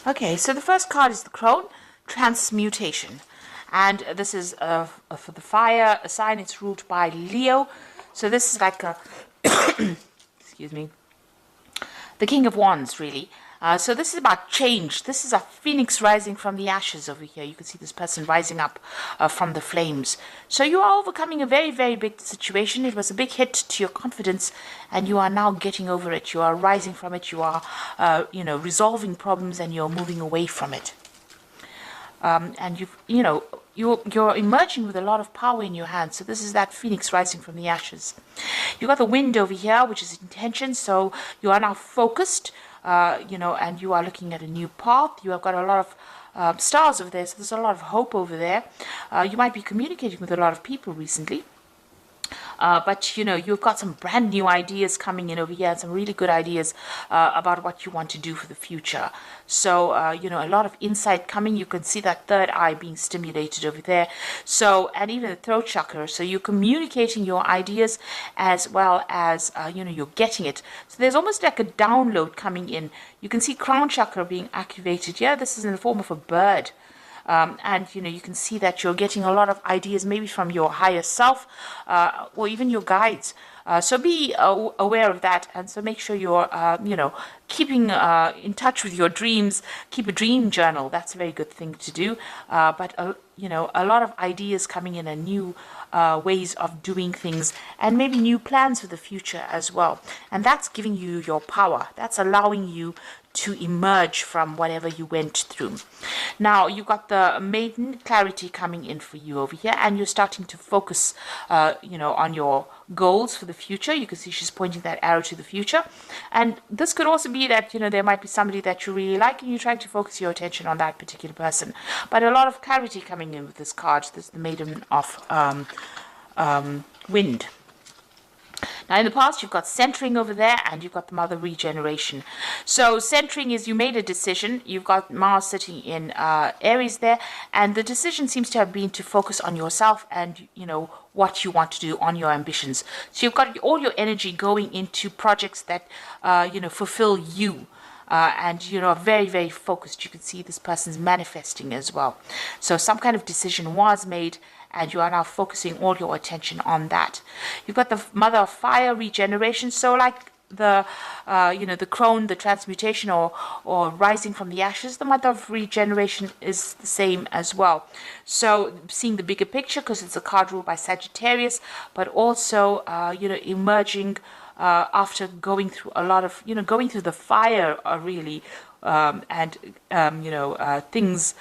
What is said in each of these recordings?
Okay, so the first card is the Crone, Transmutation. And this is for the fire sign. It's ruled by Leo. So this is like a, excuse me, the King of Wands, really. So this is about change. This is a phoenix rising from the ashes over here. You can see this person rising up from the flames. So you are overcoming a very, very big situation. It was a big hit to your confidence, and you are now getting over it. You are rising from it. You are, resolving problems, and you're moving away from it. And you're emerging with a lot of power in your hands. So this is that phoenix rising from the ashes. You got the wind over here, which is intention. So you are now focused, and you are looking at a new path. You have got a lot of stars over there. So there's a lot of hope over there. You might be communicating with a lot of people recently. But you've got some brand new ideas coming in over here, and some really good ideas about what you want to do for the future. So a lot of insight coming. You can see that third eye being stimulated over there. So, and even the throat chakra. So you're communicating your ideas as well as you're getting it. So there's almost like a download coming in. You can see crown chakra being activated. Yeah, this is in the form of a bird. And you can see that you're getting a lot of ideas, maybe from your higher self, or even your guides. So be aware of that, and so make sure you're keeping in touch with your dreams. Keep a dream journal. That's a very good thing to do. But a lot of ideas coming in, and new ways of doing things, and maybe new plans for the future as well. And that's giving you your power. That's allowing you to emerge from whatever you went through. Now you've got the maiden clarity coming in for you over here, and you're starting to focus on your goals for the future. You can see she's pointing that arrow to the future, and this could also be that there might be somebody that you really like, and you're trying to focus your attention on that particular person. But a lot of clarity coming in with this card. This is the maiden of wind. Now, in the past, you've got centering over there, and you've got the mother regeneration. So centering is you made a decision. You've got Mars sitting in Aries there, and the decision seems to have been to focus on yourself and, what you want to do, on your ambitions. So you've got all your energy going into projects that, fulfill you. And are very, very focused. You can see this person's manifesting as well. So some kind of decision was made, and you are now focusing all your attention on that. You've got the mother of fire regeneration. So like the crone, the transmutation, or rising from the ashes, the mother of regeneration is the same as well. So seeing the bigger picture, because it's a card ruled by Sagittarius, but also emerging after going through a lot of going through the fire, really, and things.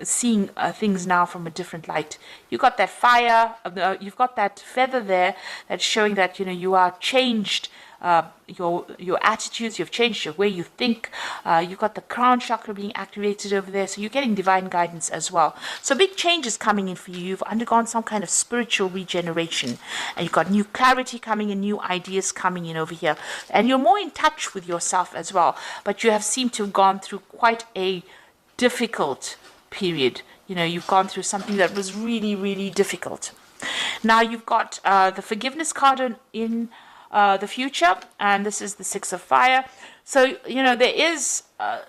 Seeing things now from a different light. You got that fire, you've got that feather there that's showing that you are changed, your attitudes, you've changed your way you think. You've got the crown chakra being activated over there, so you're getting divine guidance as well. So big changes coming in for you. You've undergone some kind of spiritual regeneration, and you've got new clarity coming in, new ideas coming in over here, and you're more in touch with yourself as well. But you have seemed to have gone through quite a difficult period. You've gone through something that was really, really difficult. Now you've got the forgiveness card in the future, and this is the Six of Fire. So there is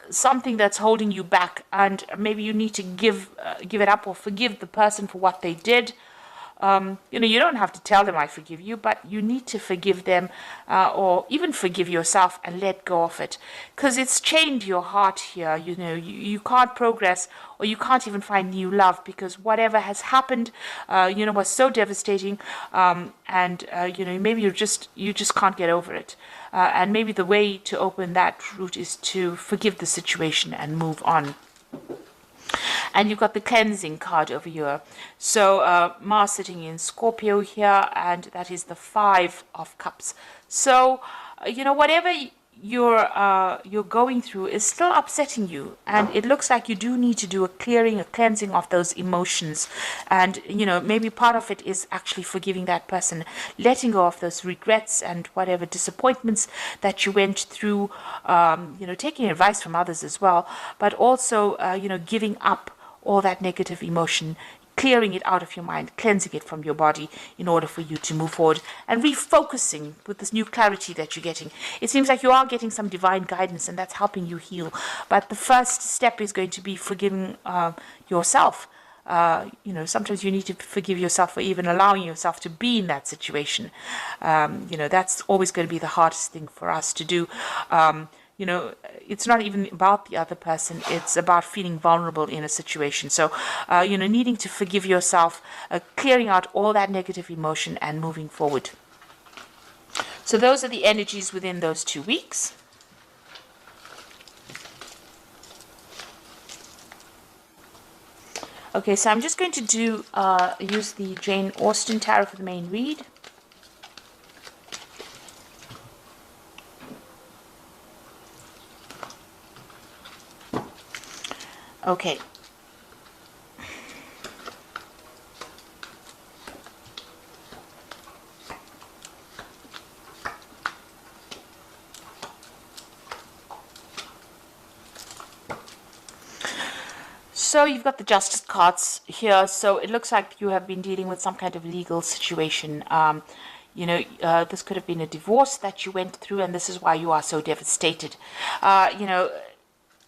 something that's holding you back, and maybe you need to give it up, or forgive the person for what they did. You don't have to tell them I forgive you, but you need to forgive them, or even forgive yourself and let go of it, because it's chained your heart here. You can't progress, or you can't even find new love, because whatever has happened, was so devastating, and maybe you just can't get over it. And maybe the way to open that route is to forgive the situation and move on. And you've got the cleansing card over here. So Mars sitting in Scorpio here, and that is the Five of Cups. So whatever you're going through is still upsetting you, and it looks like you do need to do a clearing, a cleansing of those emotions. And maybe part of it is actually forgiving that person, letting go of those regrets and whatever disappointments that you went through, taking advice from others as well, but also giving up all that negative emotion, clearing it out of your mind, cleansing it from your body in order for you to move forward and refocusing with this new clarity that you're getting. It seems like you are getting some divine guidance and that's helping you heal. But the first step is going to be forgiving yourself. Sometimes you need to forgive yourself for even allowing yourself to be in that situation. That's always going to be the hardest thing for us to do. It's not even about the other person. It's about feeling vulnerable in a situation. So, needing to forgive yourself, clearing out all that negative emotion and moving forward. So those are the energies within those 2 weeks. Okay, so I'm just going to use the Jane Austen Tarot for the main read. Okay. So you've got the Justice cards here. So it looks like you have been dealing with some kind of legal situation. This could have been a divorce that you went through, and this is why you are so devastated.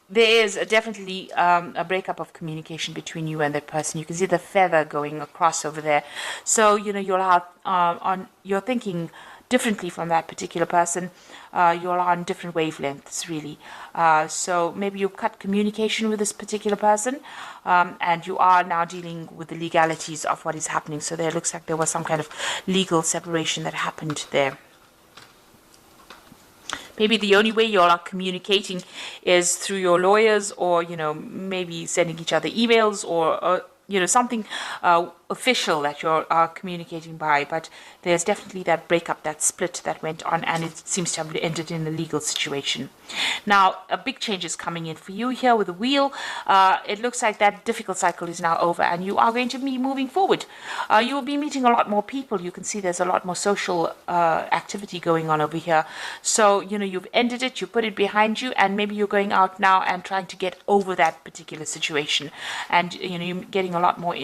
There is definitely a breakup of communication between you and that person. You can see the feather going across over there. So, you're thinking differently from that particular person. You're on different wavelengths, really. So maybe you cut communication with this particular person, and you are now dealing with the legalities of what is happening. So there looks like there was some kind of legal separation that happened there. Maybe the only way you are communicating is through your lawyers, or, maybe sending each other emails, or something official that you're communicating by. But there's definitely that breakup, that split that went on, and it seems to have ended in a legal situation. Now, a big change is coming in for you here with the wheel. It looks like that difficult cycle is now over, and you are going to be moving forward. You will be meeting a lot more people. You can see there's a lot more social activity going on over here. So, you've ended it, you put it behind you, and maybe you're going out now and trying to get over that particular situation. And, you're getting a lot more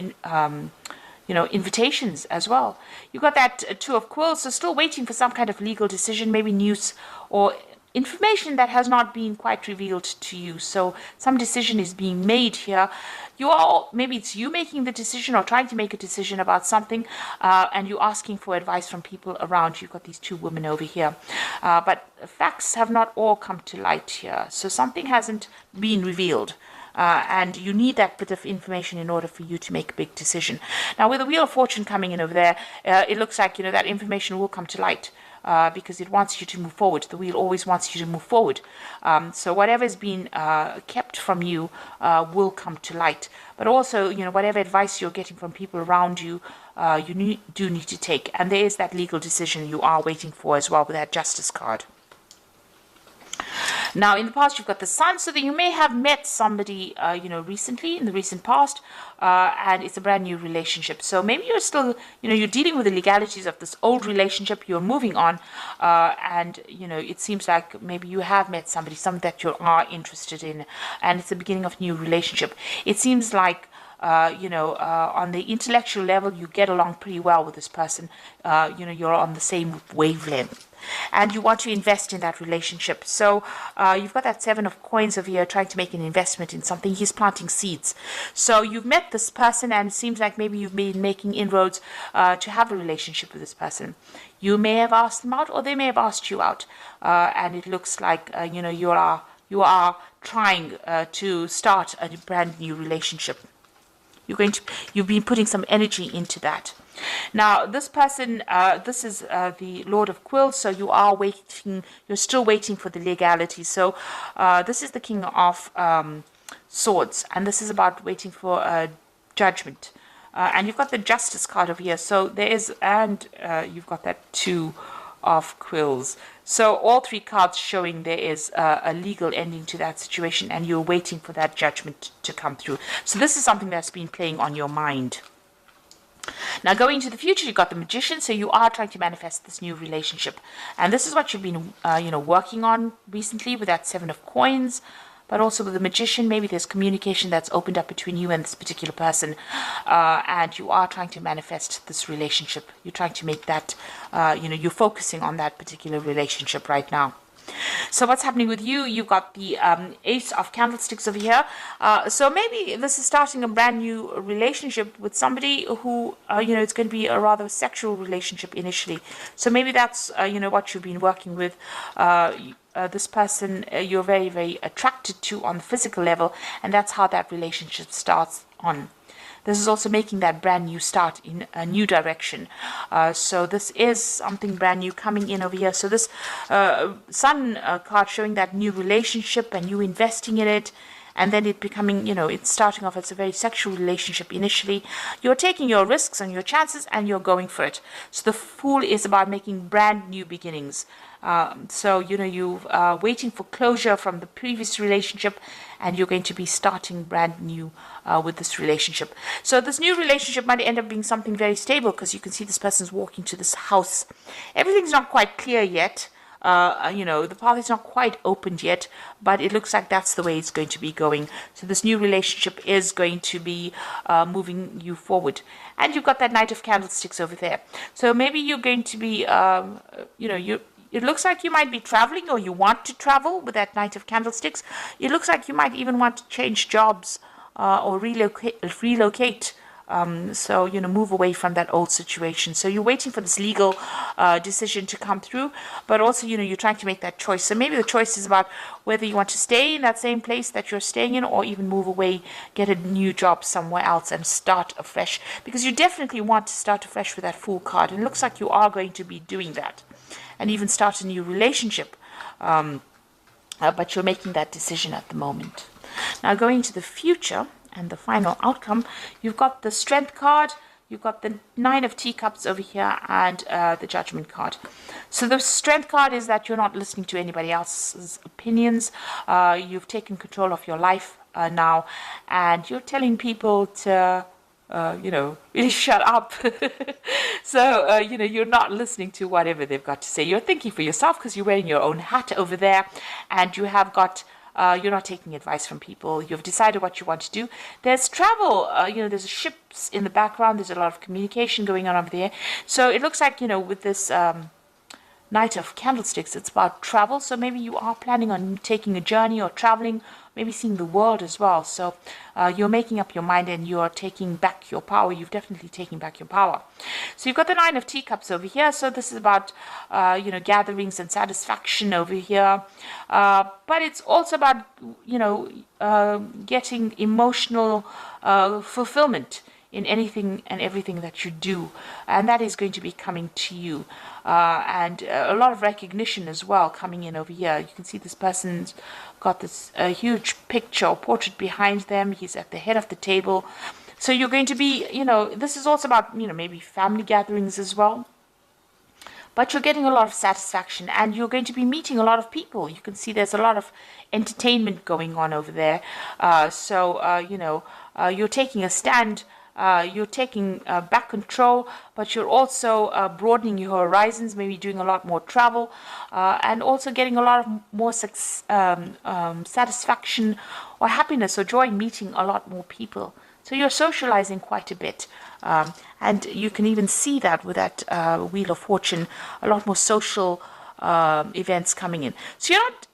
invitations as well. You got that Two of Quills, so still waiting for some kind of legal decision, maybe news or information that has not been quite revealed to you. So some decision is being made here. Maybe it's you making the decision or trying to make a decision about something, and you're asking for advice from people around you. You've got these two women over here. But facts have not all come to light here. So something hasn't been revealed. And you need that bit of information in order for you to make a big decision. Now, with the Wheel of Fortune coming in over there, it looks like, that information will come to light because it wants you to move forward. The wheel always wants you to move forward. So whatever has been kept from you will come to light. But also, whatever advice you're getting from people around you, you do need to take. And there is that legal decision you are waiting for as well with that Justice card. Now, in the past, you've got the Sun, so that you may have met somebody, recently, in the recent past, and it's a brand new relationship. So maybe you're still, you're dealing with the legalities of this old relationship, you're moving on, and, it seems like maybe you have met somebody that you are interested in, and it's the beginning of a new relationship. It seems like, on the intellectual level, you get along pretty well with this person. You're on the same wavelength. And you want to invest in that relationship. So you've got that Seven of Coins over here trying to make an investment in something. He's planting seeds. So you've met this person, and it seems like maybe you've been making inroads to have a relationship with this person. You may have asked them out, or they may have asked you out. And it looks like, you are trying to start a brand new relationship. You've been putting some energy into that. Now, this person, this is the Lord of Quills, so you are waiting, you're still waiting for the legality. So this is the King of Swords, and this is about waiting for judgment. And you've got the Justice card over here, so there is, and you've got that Two of Quills. So all three cards showing there is a legal ending to that situation, and you're waiting for that judgment to come through. So this is something that's been playing on your mind. Now, going into the future, you've got the Magician, so you are trying to manifest this new relationship. And this is what you've been, working on recently with that Seven of Coins. but also with the Magician, maybe there's communication that's opened up between you and this particular person, and you are trying to manifest this relationship. You're trying to make that, you're focusing on that particular relationship right now. So what's happening with you? You've got the Ace of Candlesticks over here. So maybe this is starting a brand new relationship with somebody who, it's going to be a rather sexual relationship initially. So maybe that's, what you've been working with. This person you're very, very attracted to on the physical level, and that's how that relationship starts on. This is also making that brand new start in a new direction. So this is something brand new coming in over here. So this Sun card showing that new relationship and you investing in it, and then it becoming, it's starting off as a very sexual relationship initially. You're taking your risks and your chances and you're going for it. So the Fool is about making brand new beginnings. So, you're waiting for closure from the previous relationship, and you're going to be starting brand new with this relationship. So this new relationship might end up being something very stable, because you can see this person's walking to this house. Everything's not quite clear yet. The path is not quite opened yet, but it looks like that's the way it's going to be going. So this new relationship is going to be moving you forward. And you've got that Knight of Candlesticks over there. So maybe you're going to be, it looks like you might be traveling, or you want to travel with that Knight of Candlesticks. It looks like you might even want to change jobs or relocate. Move away from that old situation. So you're waiting for this legal decision to come through, but also, you're trying to make that choice. So maybe the choice is about whether you want to stay in that same place that you're staying in, or even move away, get a new job somewhere else and start afresh, because you definitely want to start afresh with that Fool card. And it looks like you are going to be doing that, and even start a new relationship. But you're making that decision at the moment. Now, going to the future and the final outcome, you've got the Strength card, you've got the Nine of Teacups over here, and the Judgment card. So the Strength card is that you're not listening to anybody else's opinions. You've taken control of your life now, and you're telling people to really shut up. So, you're not listening to whatever they've got to say. You're thinking for yourself, because you're wearing your own hat over there, and you have got, you're not taking advice from people. You've decided what you want to do. There's travel, there's ships in the background. There's a lot of communication going on over there. So it looks like, with this Knight of Candlesticks, it's about travel. So maybe you are planning on taking a journey or traveling, maybe seeing the world as well. So you're making up your mind, and you're taking back your power. You've definitely taken back your power. So you've got the Nine of Teacups over here. So this is about, gatherings and satisfaction over here. But it's also about, getting emotional fulfillment in anything and everything that you do, and that is going to be coming to you, and a lot of recognition as well coming in over here. You can see this person's got this huge picture or portrait behind them. He's at the head of the table. So you're going to be, this is also about, maybe family gatherings as well. But you're getting a lot of satisfaction, and you're going to be meeting a lot of people. You can see there's a lot of entertainment going on over there. You're taking a stand. You're taking back control, but you're also broadening your horizons, maybe doing a lot more travel, and also getting a lot of more satisfaction or happiness or joy meeting a lot more people. So you're socializing quite a bit, and you can even see that with that Wheel of Fortune, a lot more social events coming in. So you're not,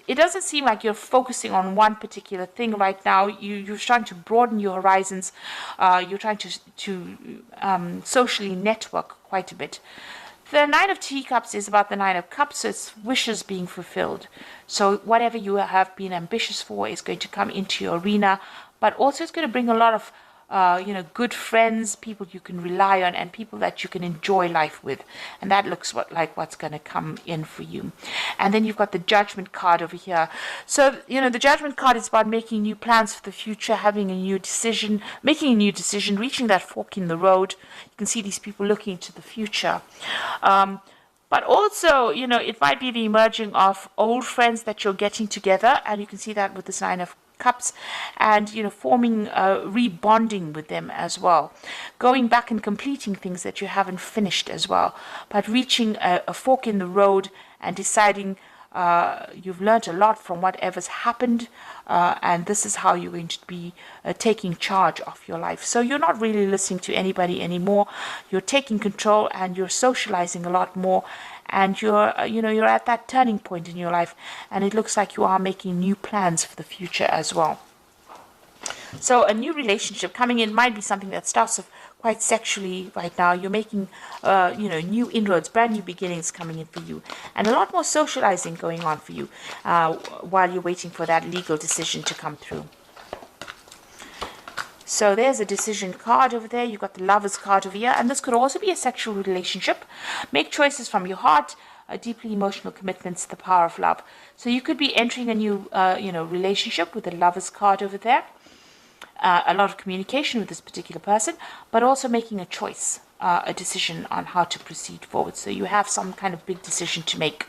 it doesn't seem like you're focusing on one particular thing right now. You're trying to broaden your horizons. You're trying to socially network quite a bit. The Nine of Teacups is about the Nine of Cups, so it's wishes being fulfilled. So whatever you have been ambitious for is going to come into your arena, but also it's going to bring a lot of good friends, people you can rely on, and people that you can enjoy life with. And that looks like what's going to come in for you. And then you've got the Judgment card over here. So, the Judgment card is about making new plans for the future, having a new decision, making a new decision, reaching that fork in the road. You can see these people looking into the future. But also, it might be the emerging of old friends that you're getting together. And you can see that with this Nine of Cups, and forming rebonding with them as well, going back and completing things that you haven't finished as well, but reaching a fork in the road and deciding you've learned a lot from whatever's happened, and this is how you're going to be taking charge of your life. So you're not really listening to anybody anymore. You're taking control, and you're socializing a lot more, and you're you're at that turning point in your life, and it looks like you are making new plans for the future as well. So a new relationship coming in might be something that starts off quite sexually right now. You're making, new inroads, brand new beginnings coming in for you, and a lot more socializing going on for you while you're waiting for that legal decision to come through. So there's a decision card over there. You've got the Lovers card over here, and this could also be a sexual relationship. Make choices from your heart. Deeply emotional commitments, the power of love. So you could be entering a new, relationship with the Lovers card over there. A lot of communication with this particular person, but also making a choice, a decision on how to proceed forward. So you have some kind of big decision to make.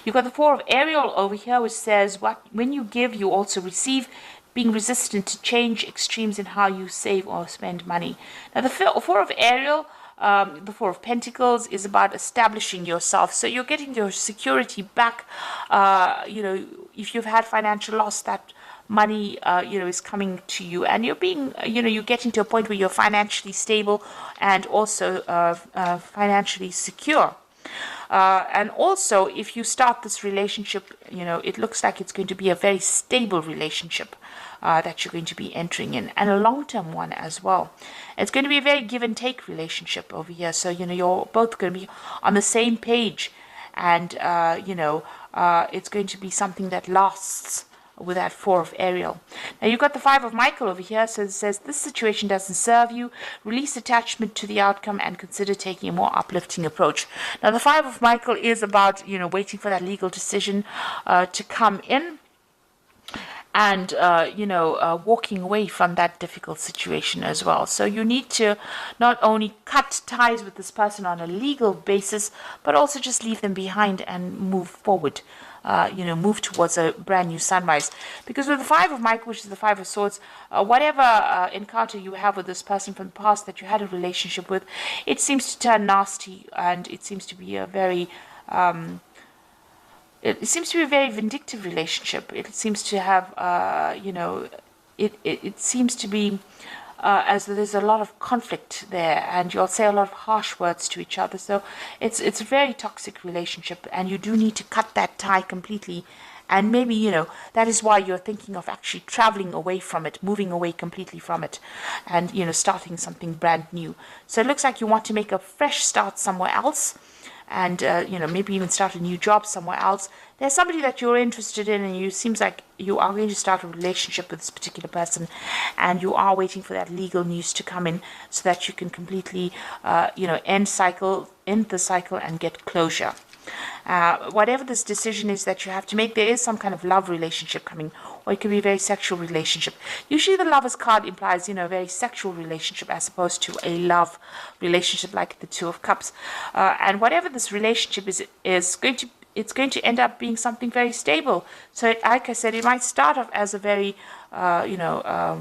You've got the Four of Ariel over here, which says, when you give, you also receive, being resistant to change, extremes in how you save or spend money. Now, the Four of Ariel, the Four of Pentacles, is about establishing yourself. So you're getting your security back. If you've had financial loss, that money, is coming to you, and you're being, you're getting to a point where you're financially stable and also financially secure. And also, if you start this relationship, it looks like it's going to be a very stable relationship that you're going to be entering in, and a long-term one as well. It's going to be a very give and take relationship over here. So, you're both going to be on the same page, and, it's going to be something that lasts with that Four of Ariel. Now you've got the Five of Michael over here, so it says this situation doesn't serve you. Release attachment to the outcome and consider taking a more uplifting approach. Now the Five of Michael is about waiting for that legal decision to come in, and walking away from that difficult situation as well. So you need to not only cut ties with this person on a legal basis, but also just leave them behind and move forward. Move towards a brand new sunrise. Because with the Five of Michael, which is the Five of Swords, whatever encounter you have with this person from the past that you had a relationship with, it seems to turn nasty, and it seems to be a very vindictive relationship. It seems to have, it seems to be as though there's a lot of conflict there, and you'll say a lot of harsh words to each other. So it's a very toxic relationship, and you do need to cut that tie completely. And maybe, that is why you're thinking of actually traveling away from it, moving away completely from it, and, starting something brand new. So it looks like you want to make a fresh start somewhere else, and, maybe even start a new job somewhere else. There's somebody that you're interested in, and it seems like you are going to start a relationship with this particular person, and you are waiting for that legal news to come in so that you can completely, end the cycle and get closure. Whatever this decision is that you have to make, there is some kind of love relationship coming, or it could be a very sexual relationship. Usually the Lovers card implies, a very sexual relationship as opposed to a love relationship like the Two of Cups. And whatever this relationship it's going to end up being something very stable. So like I said, it might start off as a very,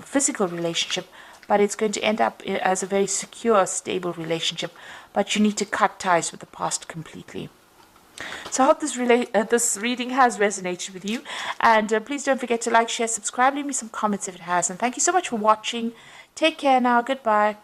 physical relationship, but it's going to end up as a very secure, stable relationship. But you need to cut ties with the past completely. So I hope this reading has resonated with you, and please don't forget to like, share, subscribe, leave me some comments if it has, and thank you so much for watching. Take care now. Goodbye.